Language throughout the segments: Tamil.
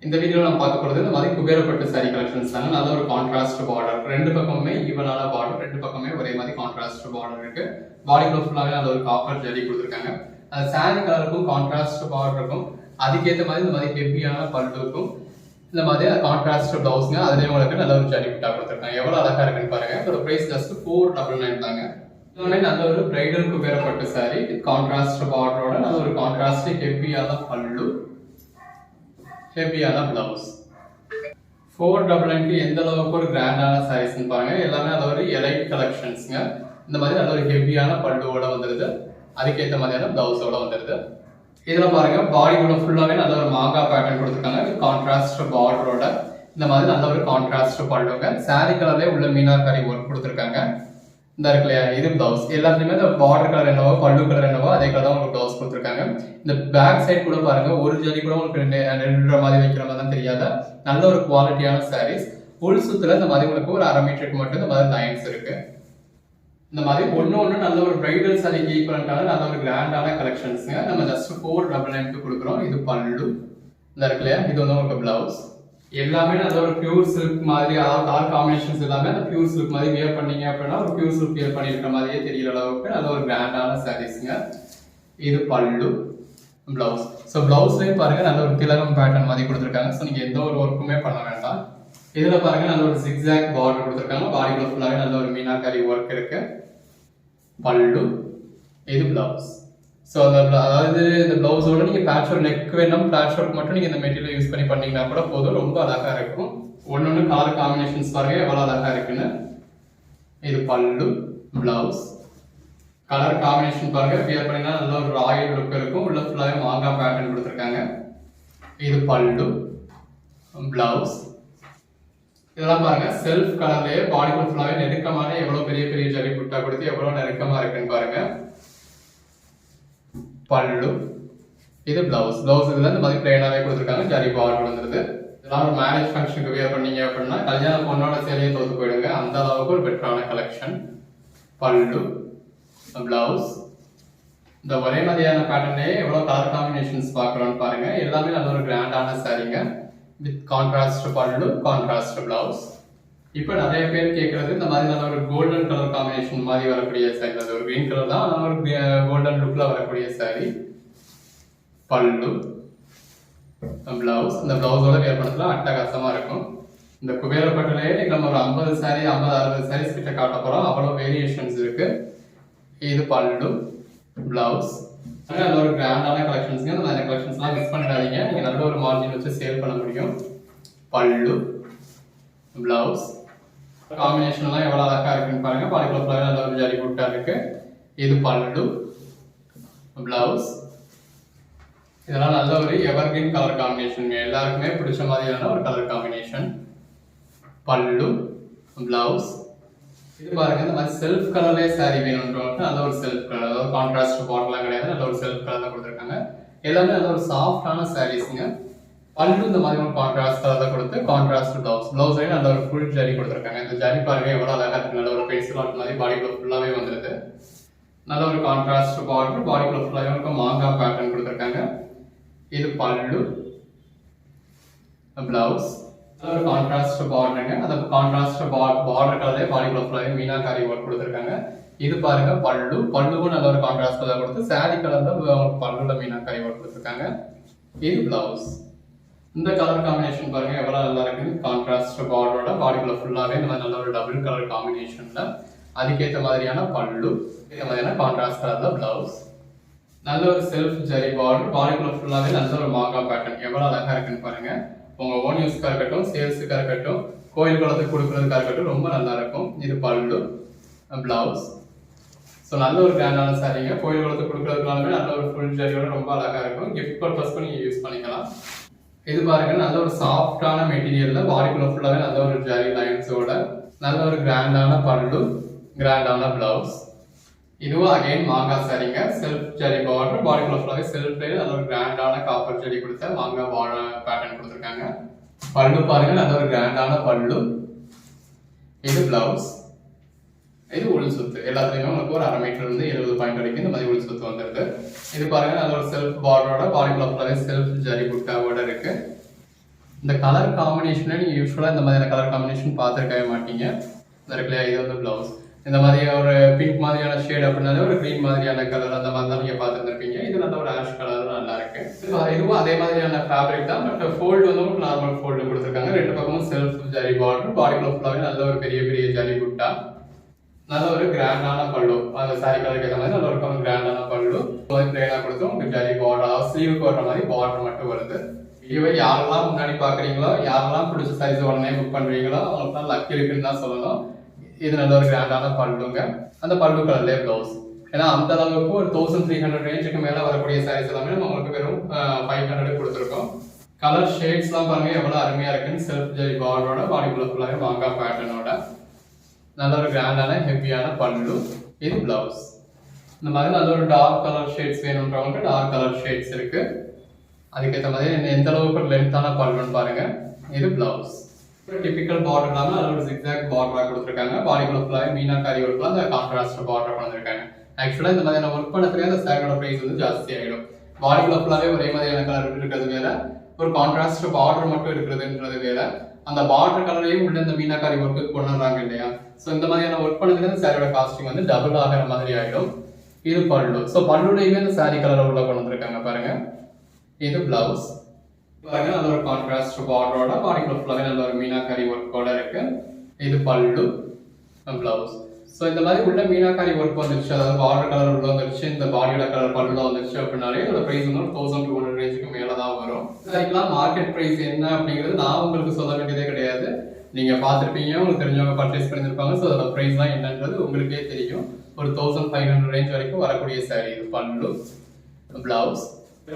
இந்த வீடியோவில் நம்ம பார்க்க போகிறது இந்த மாதிரி குபேரப்பட்டு சாரி கலெக்ஷன்ஸ் தாங்க. நல்ல ஒரு கான்ட்ராஸ்ட் பார்டர், ரெண்டு பக்கமுமே ஈவனான பார்டர், ரெண்டு பக்கமே ஒரே மாதிரி கான்ட்ராஸ்ட் பார்டர் இருக்கு. பாடிக்குள்ள ஃபுல்லாகவே நல்ல ஒரு காப்பர் ஜரி கொடுத்துருக்காங்க. அந்த சாரி கலருக்கும் கான்ட்ராஸ்ட் பார்டர் இருக்கும். அதுக்கேற்ற மாதிரி இந்த மாதிரி ஹெவியான பல்லுக்கும் இந்த மாதிரி கான்ட்ராஸ்ட் பிளவுஸ்ங்க. அதுலேயே உங்களுக்கு நல்ல ஒரு ஜரி பிட்டா கொடுத்துருக்காங்க. எவ்வளோ அழகா இருக்குன்னு பாருங்க. இதோட பிரைஸ் ஜஸ்ட் 499 தாங்க. நல்ல ஒரு பிரைடல் குபேரப்பட்டு சாரி, கான்ட்ராஸ்ட் பார்டரோட நல்ல ஒரு கான்ட்ராஸ்ட் ஹெவியான பல்லு, ஹெவியான பிளவுஸ். 499 எந்த அளவுக்கு ஒரு கிராண்டான சாரீஸ்ன்னு பாருங்க. எல்லாமே நல்ல ஒரு எலைட் கலெக்ஷன்ஸ்ங்க. இந்த மாதிரி நல்ல ஒரு ஹெவியான பல்லுவோட வந்துருது, அதுக்கேற்ற மாதிரியான பிளவுஸோட வந்துருது. இதுல பாருங்க பாடிக்குள்ள ஃபுல்லாவே நல்ல ஒரு மாங்கா பேட்டர்ன் கொடுத்துருக்காங்க. கான்ட்ராஸ்ட் பார்டரோட இந்த மாதிரி நல்ல ஒரு கான்ட்ராஸ்ட் பல்லுங்க. சாரி கலர்லேயே உள்ள மீனாக்காரி ஒர்க் கொடுத்துருக்காங்க. இந்த இருக்கு இல்லையா, இது பிளவுஸ். எல்லாத்துலயுமே இந்த பார்டர் கலர் என்னவோ பல்லு கலர் என்னவோ அதே கலர் தான் உங்களுக்கு பிளவுஸ் கொடுத்துருக்காங்க. இந்த பேக் சைட் கூட பாருங்க, ஒரு ஜரி கூட உங்களுக்கு ரெண்டு மாதிரி வைக்கிற மாதிரி தான் தெரியாத நல்ல ஒரு குவாலிட்டியான சாரீஸ். உள் சுத்துல இந்த மாதிரி உங்களுக்கு ஒரு 1/2 மீட்டருக்கு மட்டும் இந்த மாதிரி லைன்ஸ் இருக்கு. இந்த மாதிரி ஒன்னு நல்ல ஒரு பிரைடல் சாரிக்கு ஈக்குவலண்டான நல்ல ஒரு கிராண்டான கலெக்ஷன்ஸ்ங்க. நம்ம ஜஸ்ட் 499 கொடுக்குறோம். இது பல்லு. இந்த இருக்கு இல்லையா, இது வந்து உங்களுக்கு பிளவுஸ். எல்லாமே நல்ல ஒரு பியூர் சில்க் மாதிரி, அதாவது கலர் காம்பினேஷன்ஸ் எல்லாமே அந்த பியூர் சில்க் மாதிரி வியர் பண்ணீங்க அப்படின்னா ஒரு பியூர் சில்க் வியர் பண்ணிருக்கிற மாதிரியே தெரியற அளவுக்கு நல்ல ஒரு கிராண்டான சாரீஸ்ங்க. இது பல்லு, பிளவுஸ். ஸோ பிளவுஸ்லயும் பாருங்க நல்ல ஒரு திலகம் பேட்டர்ன் மாதிரி கொடுத்துருக்காங்க. ஸோ நீங்க எந்த ஒரு ஒர்க்குமே பண்ண வேண்டாம். இதுல பாருங்க நல்ல ஒரு ஜிக்ஸாக் பார்டர் கொடுத்துருக்காங்க. பாடிக்குள்ள ஃபுல்லாவே நல்ல ஒரு மீனாக்காரி ஒர்க் இருக்கு. பல்லு, இது பிளவுஸ். ஸோ அதாவது இந்த பிளவுஸோட நீங்க பேட்ச் ஒர்க் நெக் வேணும், பேட்ச் ஒர்க் மட்டும் நீங்க இந்த மெட்டீரியல் யூஸ் பண்ணி பண்ணீங்கன்னா கூட போதும், ரொம்ப அழகா இருக்கும். ஒன்னொன்னு கலர் காம்பினேஷன்ஸ் பாருங்க எவ்வளவு அழகா இருக்குன்னு. இது பல்லு, பிளவுஸ். கலர் காம்பினேஷன் பாருங்க, வியர் பண்ணினா நல்ல ஒரு ராயல் லுக் இருக்கும். உள்ள ஃபுல்லாவே மாங்கா பேட்டர்ன் கொடுத்துருக்காங்க. இது பல்லு, பிளவுஸ். இதெல்லாம் பாருங்க செல்ஃப் கலர்லயே பாடிக்குள்ள ஃபுல்லாவே நெருக்கமான எவ்வளவு பெரிய பெரிய ஜரி புட்டா கொடுத்து எவ்வளவு நெருக்கமா இருக்குன்னு பாருங்க. பல்லு, இது பிளவுஸ். பிளவுஸ் இதுல இந்த மாதிரி பிளைனாவே கொடுத்துருக்காங்க. ஜரி பார்டர் வந்துருது. இதெல்லாம் ஒரு மேரேஜ் ஃபங்க்ஷனுக்கு வியர் பண்ணீங்க அப்படின்னா கல்யாண பொண்ணோட சேலையை தோத்து போயிடுங்க. அந்த அளவுக்கு ஒரு பெட்டரான கலெக்ஷன். பல்லு, பிளவுஸ். இந்த ஒரே மாதிரியான பேட்டர்ன்லயே எவ்வளவு கலர் காம்பினேஷன்ஸ் பார்க்கறோம்னு பாருங்க. எல்லாமே நல்ல ஒரு கிராண்டான சாரீங்க. வித் கான்ட்ராஸ்ட் பல்லு, கான்ட்ராஸ்ட் பிளவுஸ். இப்போ நிறைய பேர் கேட்கறது இந்த மாதிரி நல்ல ஒரு கோல்டன் கலர் காம்பினேஷன் மாதிரி வரக்கூடிய சாரி. அது ஒரு கிரீன் கலர் தான், நல்ல ஒரு கோல்டன் லுக்ல வரக்கூடிய சாரி. பல்லு, பிளவுஸ். இந்த பிளவுஸோட வியர் பண்ணதுல அட்டகாசமா இருக்கும். இந்த குபேரப்பட்டுலயே நம்ம ஒரு 50 சாரி 50-60 சாரீஸ் கிட்ட காட்ட போறோம். அவ்வளவு வேரியேஷன்ஸ் இருக்கு. இது பல்லு, பிளவுஸ். நல்ல ஒரு கிராண்டான கலெக்ஷன்ஸ்ங்க. அந்த கலெக்ஷன்ஸ்லாம் மிஸ் பண்ணிடாதீங்க. நீங்க நல்ல ஒரு மார்ஜின் வச்சு சேல் பண்ண முடியும். பல்லு, பிளவுஸ். காம்பினேஷன் எல்லாம் எவ்வளவு அழகா இருக்குன்னு பாருங்க. பாடிக்குள்ள ஃபுல்லாவே நல்ல ஒரு ஜரி புட்டா இருக்கு. இது பல்லு, பிளவுஸ். இதெல்லாம் நல்ல ஒரு எவர்கிரீன் கலர் காம்பினேஷன், எல்லாருக்குமே பிடிச்ச மாதிரியான ஒரு கலர் காம்பினேஷன். பல்லு, பிளவுஸ். இது பாருங்க இந்த மாதிரி செல்ஃப் கலர்லயே சாரி வேணும்ன்றவங்க நல்ல ஒரு செல்ஃப் கலர், அதாவது கான்ட்ராஸ்ட் பார்டர்லாம் கிடையாது, நல்ல ஒரு செல்ஃப் கலர்ல கொடுத்துருக்காங்க. எல்லாமே நல்ல ஒரு சாஃப்டான சாரீஸ்ங்க. பல்லு இந்த மாதிரி ஒரு கான்ட்ராஸ்ட் கலர்ல கொடுத்து கான்ட்ராஸ்ட் பிளவுஸ். பிளவுஸ்லயும் நல்ல ஒரு ஃபுல் ஜரி கொடுத்துருக்காங்க. இந்த ஜரி பாருங்க எவ்வளவு அழகா இருக்கு. நல்ல ஒரு பென்சில் ஆர்ட் மாதிரி பாடிக்குள்ள ஃபுல்லாவே வந்துருது. நல்ல ஒரு கான்ட்ராஸ்ட் பார்டர், பாடிக்குள்ள ஃபுல்லாவே ஒரு மாங்கா பேட்டர்ன் கொடுத்துருக்காங்க. இது பல்லு, பிளவுஸ். நல்ல ஒரு கான்ட்ராஸ்ட் பார்டருங்க. அந்த கான்ட்ராஸ்ட் பார்டர் கலர்லயே பாடிக்குள்ள ஃபுல்லாவே மீனாக்காரி ஒர்க் கொடுத்துருக்காங்க. இது பாருங்க பல்லு. பல்லுவும் நல்ல ஒரு கான்ட்ராஸ்ட் கலர் கொடுத்து சாரி கலர்ல பல்லுல மீனாக்காரி ஒர்க் கொடுத்துருக்காங்க. இது பிளவுஸ். இந்த கலர் காம்பினேஷன் பாருங்க எவ்வளவு நல்லா இருக்கு. கான்ட்ராஸ்ட் பார்டரோட பாடிக்குள்ள ஃபுல்லாவே இந்த மாதிரி நல்ல ஒரு டபுள் கலர் காம்பினேஷன்ல அதுக்கேற்ற மாதிரியான பல்லு, இந்த மாதிரியான கான்ட்ராஸ்ட் கலர்ல பிளவுஸ். நல்ல ஒரு செல்ஃப் ஜரி பார்டர், பாடிக்குள்ள ஃபுல்லாவே நல்ல ஒரு மாங்கா பேட்டர்ன் எவ்வளவு அழகா இருக்குன்னு பாருங்க. உங்க ஓன் யூஸ்க்கா இருக்கட்டும், சேல்ஸுக்கா இருக்கட்டும், கோயில் குளத்துக்கு கொடுக்கறதுக்கா இருக்கட்டும், ரொம்ப நல்லா இருக்கும். இது பல்லு, பிளவுஸ். ஸோ நல்ல ஒரு கிராண்டான சாரீங்க. கோயில் குளத்துக்கு கொடுக்கறதுனாலுமே நல்ல ஒரு ஃபுல் ஜரியோட ரொம்ப அழகா இருக்கும். கிஃப்ட் பர்பஸ்க்கு நீங்க யூஸ் பண்ணிக்கலாம். இது பாருங்க நல்ல ஒரு சாஃப்டான மெட்டீரியல்ல பாடிக்குள்ள ஃபுல்லாவே நல்ல ஒரு ஜரி லைன்ஸோட நல்ல ஒரு கிராண்டான பல்லு, கிராண்டான பிளவுஸ். இதுவும் அகைன் மாங்கா சாரீங்க. செல்ஃப் ஜரி பார்டர், பாடிக்குள்ள ஃபுல்லாவே செல்ஃப்லயே நல்ல ஒரு கிராண்டான காப்பர் ஜரி கொடுத்த மாங்கா பேட்டர்ன் கொடுத்துருக்காங்க. பல்லு பாருங்க நல்ல ஒரு கிராண்டான பல்லு. இது பிளவுஸ். இது உள் சுத்து. எல்லாத்துலயுமே உங்களுக்கு ஒரு 1/2 மீட்டர் இருந்து 70 பாயிண்ட் வரைக்கும் இந்த மாதிரி உள் சுத்து வந்துருக்கு. இது பாருங்க நல்ல ஒரு செல்ஃப் பார்டரோட பாடிக்குள்ள ஃபுல்லாவே செல்ஃப் ஜரி புட்டாவோட இருக்கு. இந்த கலர் காம்பினேஷன்ல நீங்க யூஸ்வலா இந்த மாதிரியான கலர் காம்பினேஷன் பார்த்துருக்கவே மாட்டீங்க. இருக்குல்லையா, இது வந்து பிளவுஸ். இந்த மாதிரி ஒரு பிங்க் மாதிரியான ஷேட் அப்படின்னாலே ஒரு கிரீன் மாதிரியான கலர் அந்த மாதிரி தான் நீங்க பார்த்துருப்பீங்க. இது நல்ல ஒரு ஆஷ் கலர் நல்லா இருக்கு. இதுவும் அதே மாதிரியான ஃபேப்ரிக் தான், பட் ஃபோல்டு வந்து ஒரு நார்மல் ஃபோல்டு கொடுத்துருக்காங்க. ரெண்டு பக்கமும் செல்ஃப் ஜரி பார்டர், பாடிக்குள்ள ஃபுல்லாவே நல்ல ஒரு பெரிய பெரிய ஜரி புட்டா, நல்ல ஒரு கிராண்டான பல்லு. அந்த சாரி கலருக்கு ஏற்ற மாதிரி நல்ல ஒரு கிராண்டான பல்லு பிளேனா கொடுத்து உங்களுக்கு ஜரி பார்டர், ஸ்லீவுக்கு வர்ற மாதிரி பார்டர் மட்டும் வருது. இவை யாரெல்லாம் முன்னாடி பாக்குறீங்களோ, யாரெல்லாம் பிடிச்ச சைஸ் உடனே புக் பண்றீங்களோ அவங்களுக்கு தான் லக் இருக்குன்னு தான் சொல்லணும். இது நல்ல ஒரு கிராண்டான பல்லுங்க. அந்த பல்லு கலர்லேயே பிளவுஸ். ஏன்னா அந்த அளவுக்கு ஒரு 1300 ரேஞ்சுக்கு மேல வரக்கூடிய சாரீஸ் எல்லாமே நம்ம உங்களுக்கு வெறும் 500 கொடுத்துருக்கோம். கலர் ஷேட்ஸ்லாம் பாருங்க எவ்வளவு அருமையா இருக்குன்னு. செல்ஃப் ஜரி பார்டரோட, பாடிக்குள்ள ஃபுல்லாவே மாங்கா பேட்டர்னோட நல்ல ஒரு கிராண்டான ஹெவியான பல்லு. இது பிளவுஸ். இந்த மாதிரி நல்ல ஒரு டார்க் கலர் ஷேட்ஸ் வேணும்ன்றவங்க டார்க் கலர் ஷேட்ஸ் இருக்கு. அதுக்கேற்ற மாதிரி எந்த அளவுக்கு லென்த்தான பல்லுன்னு பாருங்க. இது பிளவுஸ். டிபிக்கல் பார்டர் இல்லாம அது ஒரு ஜிக்ஸாக் பார்டரா கொடுத்துருக்காங்க. பாடிக்குள்ள ஃபுல்லாவே மீனாக்காரி ஒர்க்ல அந்த கான்ட்ராஸ்ட் பார்டர் பண்ணிருக்காங்க. ஆக்சுவலா இந்த மாதிரியான ஒர்க் பண்ணதுக்கு அந்த சாரியோட பிரைஸ் வந்து ஜாஸ்தி ஆயிடும். பாடிக்குள்ள ஃபுல்லாவே ஒரே மாதிரியான கலர் இருக்கிறது வேற, ஒரு கான்ட்ராஸ்ட் பார்டர் மட்டும் இருக்கிறதுன்றது வேற. அந்த பார்டர் கலரையும் உள்ள இந்த மீனாக்காரி ஒர்க்கு கொண்டு வர்றாங்க இல்லையா, ஸோ இந்த மாதிரியான ஒர்க் பண்ணதுக்கு அந்த சாரியோட காஸ்டிங் வந்து டபுள் ஆகிற மாதிரி ஆயிடும். இது பல்லு. ஸோ பல்லுலையுமே இந்த சாரி கலரை உள்ள கொண்டு வந்திருக்காங்க பாருங்க. இது பிளவுஸ். பாருங்க நல்ல ஒரு கான்ட்ராஸ்ட் பார்டரோட, பாடிக்குள்ள ஃபுல்லாவே நல்ல ஒரு மீனாக்காரி ஒர்க்கோட இருக்கு. இது பல்லு, பிளவுஸ். ஸோ இந்த மாதிரி உள்ள மீனாக்காரி ஒர்க் வந்துருச்சு, அதாவது பார்டர் கலர் உள்ள வந்துருச்சு, இந்த பாடியோட கலர் பல்லுல வந்துருச்சு அப்படின்னாலே இதோட பிரைஸ் வந்து 1200 ரேஞ்சுக்கு மேல தான் வரும். சரிக்கலாம், மார்க்கெட் பிரைஸ் என்ன அப்படிங்கிறது நான் உங்களுக்கு சொல்ல வேண்டியதே கிடையாது. நீங்க பார்த்துருப்பீங்க, உங்களுக்கு தெரிஞ்சவங்க பர்ச்சேஸ் பண்ணிருப்பாங்க. ஸோ அதோட பிரைஸ் தான் என்னன்றது உங்களுக்கே தெரியும். ஒரு 1500 ரேஞ்ச் வரைக்கும் வரக்கூடிய சாரி. இது பல்லு, பிளவுஸ்.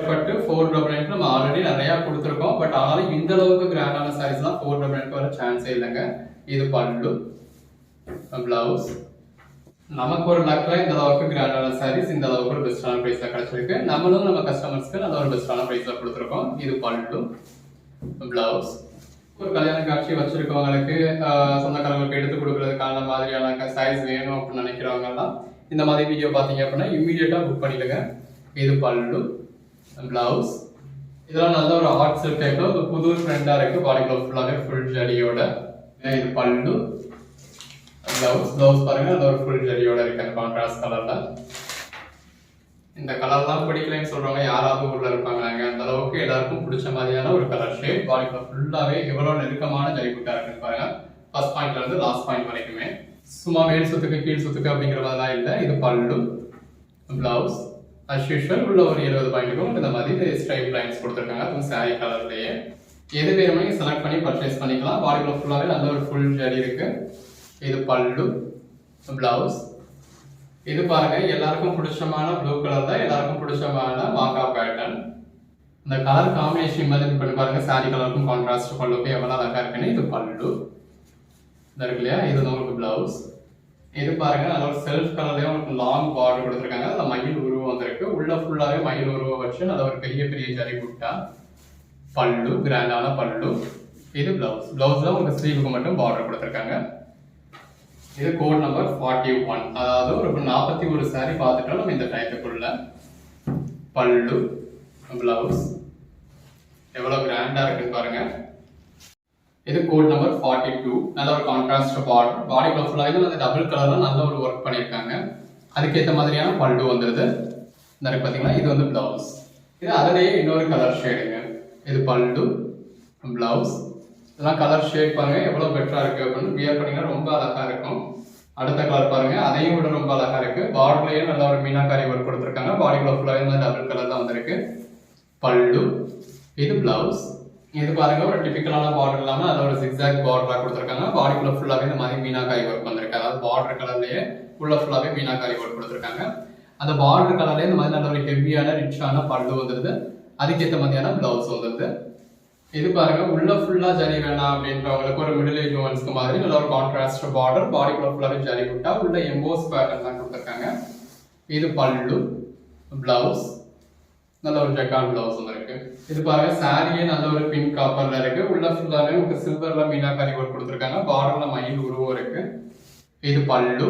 பட்டு 499 நம்ம ஆல்ரெடி நிறைய கொடுத்துருக்கோம். பட் ஆனாலும் இந்த அளவுக்கு கிராண்டான சாரீஸ்லாம் 499 வர சான்ஸே இல்லைங்க. இது பல்லு, பிளவுஸ். நமக்கு ஒரு லக்ல இந்த அளவுக்கு கிராண்டான சாரீஸ் இந்த அளவுக்கு ஒரு பெஸ்டான பிரைஸ்ல கிடைச்சிருக்கு. நம்மளும் நம்ம கஸ்டமர்ஸ்க்கு நல்ல ஒரு பெஸ்டான பிரைஸ்ல கொடுத்துருக்கோம். இது பல்லு, பிளவுஸ். ஒரு கல்யாண காட்சி வச்சிருக்கவங்களுக்கு, சொந்தக்காரங்களுக்கு எடுத்து கொடுக்கறதுக்கான மாதிரியான சாரீஸ் வேணும் அப்படின்னு நினைக்கிறவங்க எல்லாம் இந்த மாதிரி வீடியோ பார்த்தீங்க அப்படின்னா இம்மீடியட்டா புக் பண்ணிடுங்க. இது பல்லு, பிளவுஸ். இதெல்லாம் நல்ல ஒரு ஆர்ட் சில்க் டைப்ல ஒரு புது ட்ரெண்டா இருக்கு. பாடிக்குள்ள ஃபுல்லாவே ஃபுல் ஜரியோட. இது பல்லு, பிளவுஸ். பிளவுஸ் பாருங்க நல்ல ஒரு ஃபுல் ஜரியோட இருக்கு அந்த கான்ட்ராஸ்ட் கலர்ல. இந்த கலர்லாம் பிடிக்கலன்னு சொல்றவங்க யாராவது ஊர்ல இருப்பாங்க. அந்த அளவுக்கு எல்லாருக்கும் பிடிச்ச மாதிரியான ஒரு கலர் ஷேட். பாடிக்குள்ள ஃபுல்லாவே எவ்வளவு நெருக்கமான ஜரி புட்டா இருக்குன்னு பாருங்க. ஃபர்ஸ்ட் பாயிண்ட்ல இருந்து லாஸ்ட் பாயிண்ட் வரைக்குமே சும்மா மேல் சுத்துக்கு கீழ் சுத்துக்கு அப்படிங்கிற மாதிரிலாம் இல்லை. இது பல்லு, பிளவுஸ். as usual உள்ள ஒரு 70 பாயிண்ட்டுக்கும் இந்த மாதிரி ஸ்ட்ரைப் லைன்ஸ் கொடுத்துருக்காங்க. அதுவும் சாரி கலர்லயே எது வேணுமே செலக்ட் பண்ணி பர்ச்சேஸ் பண்ணிக்கலாம். பாடிக்குள்ள ஃபுல்லாவே நல்ல ஒரு ஃபுல் ஜரி இருக்கு. இது பல்லு, பிளவுஸ். இது பாருங்க எல்லாருக்கும் பிடிச்சமான ப்ளூ கலர் தான், எல்லாருக்கும் பிடிச்சமான மாங்கா பேட்டர்ன். இந்த கலர் காம்பினேஷன் மாதிரி பண்ணி பாருங்க. சாரி கலருக்கும் கான்ட்ராஸ்ட் பல்லுக்கும் எவ்வளவு அழகா இருக்குன்னு. இது பல்லு இருக்கு இல்லையா, இது உங்களுக்கு பிளவுஸ். இது பாருங்க நல்ல ஒரு செல்ஃப் கலர்லயே உங்களுக்கு லாங் பார்டர் கொடுத்துருக்காங்க. அதுல மயில் உருவம் வந்திருக்கு. உள்ள ஃபுல்லாவே மயில் உருவம் வச்சு நல்ல ஒரு பெரிய பெரிய ஜரி புட்டா. பல்லு, கிராண்டான பல்லு. இது பிளவுஸ். பிளவுஸ்ல உங்களுக்கு ஸ்லீவுக்கு மட்டும் பார்டர் கொடுத்துருக்காங்க. இது கோட் நம்பர் 41. அதாவது ஒரு 41 சாரி பார்த்துட்டோம் நம்ம இந்த டயத்துக்குள்ள. பல்லு, பிளவுஸ். எவ்வளவு கிராண்டா இருக்குன்னு பாருங்க. இது கோட் நம்பர் 42. நல்ல ஒரு கான்ட்ராஸ்ட் பார்டர். பாடிக்குள்ள ஃபுல்லாவே அந்த டபுள் கலர்ல நல்ல ஒரு ஒர்க் பண்ணிருக்காங்க. அதுக்கேற்ற மாதிரியான பல்லு வந்துருது. இந்த இருக்கு பாத்தீங்கன்னா, இது வந்து பிளவுஸ். இது அதிலேயே இன்னொரு கலர் ஷேடுங்க. இது பல்லு, பிளவுஸ். இதெல்லாம் கலர் ஷேட் பாருங்க எவ்வளவு பெட்டரா இருக்கு அப்படின்னு. வியர் பண்ணீங்கன்னா ரொம்ப அழகா இருக்கும். அடுத்த கலர் பாருங்க, அதையும் விட ரொம்ப அழகா இருக்கு. பார்டர்லயே நல்ல ஒரு மீனாக்காரி ஒர்க் கொடுத்துருக்காங்க. பாடிக்குள்ள ஃபுல்லாவே டபுள் கலர் தான் வந்திருக்கு. பல்லு, இது பிளவுஸ். இது பாருங்க ஒரு டிபிக்கலான பார்டர் இல்லாம அது ஒரு ஜிக்ஸாக் பார்டரா கொடுத்துருக்காங்க. பாடிக்குள்ள ஃபுல்லாவே இந்த மாதிரி மீனாக்காரி ஒர்க் வந்திருக்கு. அதாவது பார்டர் கலர்லயே உள்ள ஃபுல்லாவே மீனாக்காரி ஒர்க் கொடுத்துருக்காங்க. அந்த பார்டர் கலர்லயே இந்த மாதிரி நல்ல ஒரு ஹெவியான ரிச்சான பல்லு வந்துருது. அதுக்கேற்ற மாதிரியான பிளவுஸ் வந்துருது. இது பாருங்க உள்ள ஃபுல்லா ஜரி வேணாம் அப்படின்றவங்களுக்கு ஒரு மிடில் ஏஜ் உமன்ஸ்க்கு மாதிரி நல்ல ஒரு கான்ட்ராஸ்ட் பார்டர். பாடிக்குள்ள ஃபுல்லாவே ஜரி புட்டா. உள்ள எம்போஸ் பேட்டர்ன் தான் கொடுத்துருக்காங்க. இது பல்லு, பிளவுஸ். நல்ல ஒரு ஜக்கார்ட் பிளவுஸ் வந்துருக்கு. இது பாருங்க சாரியே நல்ல ஒரு பிங்க் காப்பர்ல இருக்கு. உள்ள ஃபுல்லாவே உங்களுக்கு சில்வர்ல மீனாக்காரி ஒர்க் கொடுத்துருக்காங்க. பார்டர்ல மயில் உருவம் இருக்கு. இது பல்லு,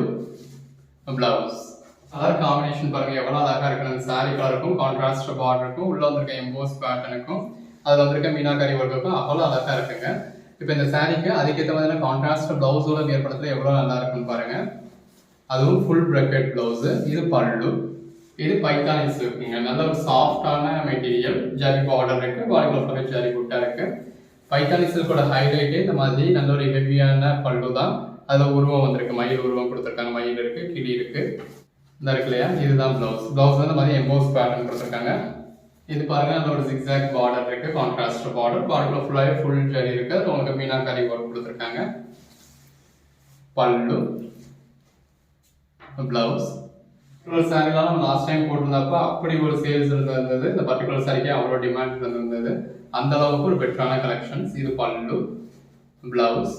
பிளவுஸ். கலர் காம்பினேஷன் பாருங்க எவ்வளவு அழகா இருக்கு. அந்த சாரி கலருக்கும் கான்ட்ராஸ்ட் பார்டருக்கும் உள்ள வந்திருக்க எம்போஸ் பேட்டர்னுக்கும் அதில் வந்திருக்க மீனாக்காரி ஒர்க்குக்கும் அவ்வளோ அழகாக இருக்குங்க. இப்போ இந்த சாரீக்கு அதுக்கேற்ற மாதிரியான கான்ட்ராஸ்ட் பிளவுஸோட ஏற்படுத்துறது எவ்வளோ நல்லா இருக்குன்னு பாருங்க. அதுவும் ஃபுல் ப்ரெக்கெட் பிளவுஸ். இது பல்லு. இது பைத்தானி சில்க்குங்க. நல்ல ஒரு சாஃப்டான மெட்டீரியல். ஜரி பார்டர் இருக்கு, பாடிக்குள்ள ஜரி புட்டா இருக்கு. பைத்தானி சில்கோட ஹைலைட்டே இந்த மாதிரி நல்ல ஒரு ஹெவியான பல்லு தான். அதில் உருவம் வந்திருக்கு, மயில் உருவம் கொடுத்துருக்காங்க. மயில் இருக்கு, கிளி இருக்கு, இந்த இருக்கு இல்லையா, இதுதான் பிளவுஸ். பிளவுஸ் வந்து மாதிரி எம்போஸ் பேட்டர்ன் கொடுத்துருக்காங்க. இது பாருங்க, நல்ல ஒரு ஜிக்ஸாக் பார்டர் இருக்கு, கான்ட்ராஸ்ட் பார்டர். பார்டர்ல ஃபுல்லாகவே ஃபுல் ஜரி இருக்கு. அது உங்களுக்கு மீனாக்காரி ஒர்க் கொடுத்துருக்காங்க. பல்லு, பிளவுஸ். ஒரு சாரிலாம் நம்ம லாஸ்ட் டைம் போட்டிருந்தப்ப அப்படி ஒரு சேல்ஸ் இருந்தது. இந்த பர்டிகுலர் சாரிக்கு அவ்வளோ டிமாண்ட் இருந்தது. அந்த அளவுக்கு ஒரு பெட்டரான கலெக்ஷன்ஸ். இது பல்லு, பிளவுஸ்.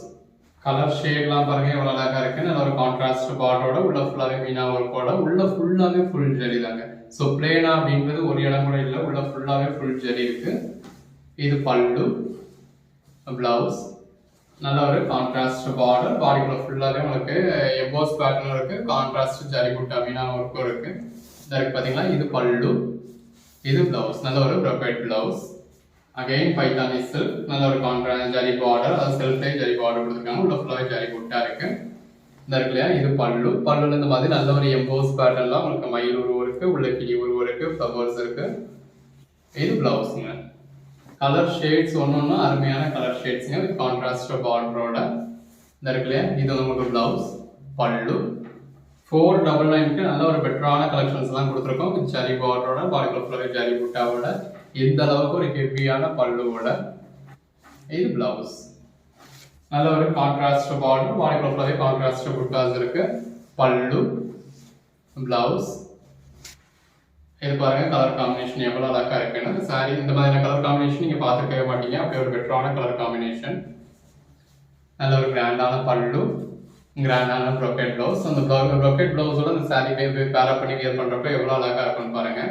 கலர் ஷேட்லாம் பாருங்க எவ்வளோ அழகாக இருக்கு. நல்ல ஒரு கான்ட்ராஸ்ட் பார்டரோட உள்ள ஃபுல்லாகவே மீனா ஒர்க்கோட உள்ள ஃபுல்லாகவே ஃபுல் ஜரி தாங்க. ஸோ பிளேனா அப்படின்றது ஒரு இடம் கூட இல்லை, உள்ள ஃபுல்லாகவே ஃபுல் ஜரி இருக்கு. இது பல்லு, பிளவுஸ். நல்ல ஒரு கான்ட்ராஸ்ட் பார்டர். பாடிக்குள்ள ஃபுல்லாகவே உங்களுக்கு எம்போஸ் பேட்டர்னும் இருக்கு, கான்ட்ராஸ்ட் ஜரி புட்டா மீனா ஒர்க்கும் இருக்கு. இருக்கு பார்த்தீங்களா, இது பல்லு, இது பிளவுஸ். நல்ல ஒரு probate blouse. Again Paithani silk. நல்ல ஒரு கான்ட்ராஸ்ட் ஜரி பார்டர், அது செல்ஃபே ஜரி பார்டர் கொடுத்துருக்காங்க. உள்ள ஃபுல்லாகவே ஜரி புட்டா இருக்கு. இந்த இருக்கு இல்லையா, இது பல்லு. பல்லுல இந்த மாதிரி நல்ல ஒரு எம்போஸ் பேட்டர்ன்லாம் உங்களுக்கு மயில் உருவம் இருக்கு, உள்ள கிளி உருவம் இருக்கு, ஃப்ளவர்ஸ் இருக்கு. இது பிளவுஸுங்க. கலர் ஷேட்ஸ் ஒன்று அருமையான கலர் ஷேட்ஸுங்க. வித் கான்ட்ராஸ்ட் பார்டரோட. இந்த இருக்கு இல்லையா, இது உங்களுக்கு பிளவுஸ், பல்லு. 499க்கு நல்ல ஒரு பெட்டரான கலெக்ஷன்ஸ் எல்லாம் கொடுத்துருக்கோம். வித் ஜரி பார்டரோட, பாடிக்குள்ள ஜரி புட்டாவோட, எந்த அளவுக்கு ஒரு ஹெவியான பல்லுவோட. இது பிளவுஸ். நல்ல ஒரு கான்ட்ராஸ்ட் பார்டர், பாடிக்குள்ள கான்ட்ராஸ்ட் புட்டாஸ் இருக்கு. பல்லு, பிளவுஸ். இது பாருங்க கலர் காம்பினேஷன் எவ்வளோ அழகா இருக்குன்னு. சாரி இந்த மாதிரியான கலர் காம்பினேஷன் நீங்க பார்த்துக்கவே மாட்டீங்க. அப்படி ஒரு பெட்டரான கலர் காம்பினேஷன். நல்ல ஒரு கிராண்டான பல்லு, கிராண்டான ப்ரொக்கெட் பிளவுஸ். அந்த ப்ரொக்கெட் பிளவுஸோட அந்த சாரி பேரப் பண்ணி வியர் பண்றப்ப எவ்வளோ அழகா இருக்குன்னு பாருங்க.